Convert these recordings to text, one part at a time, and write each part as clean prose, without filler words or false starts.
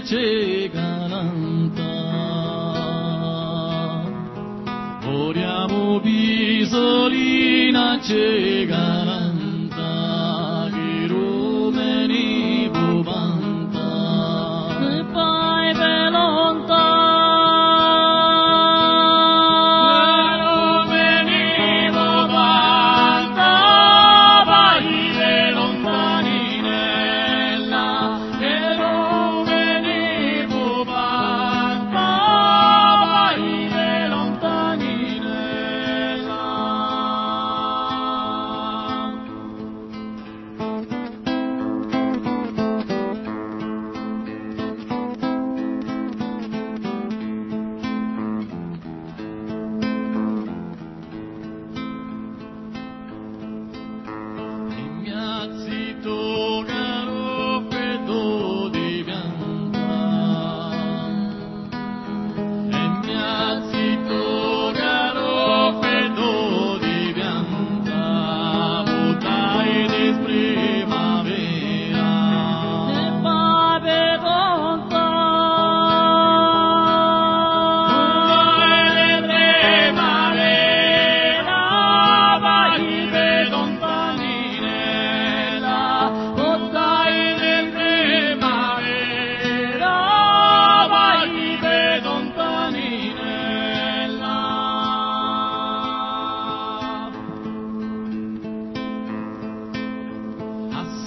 Solina cegalanta, vogliamo bisolina cegalanta, che rumeni bubanta, e poi belonta.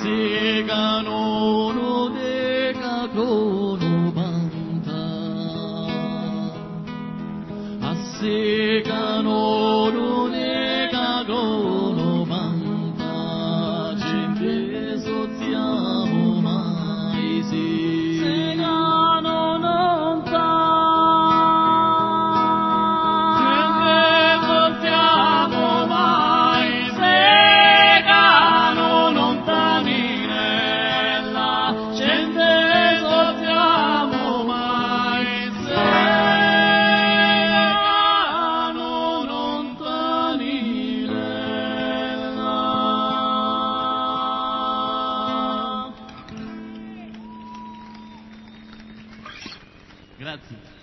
Segano no deca cono banta, assegano no deca cono banta, gente sozziamo mai si, segano non ta, gente sozziamo mai, segano non ta. Grazie.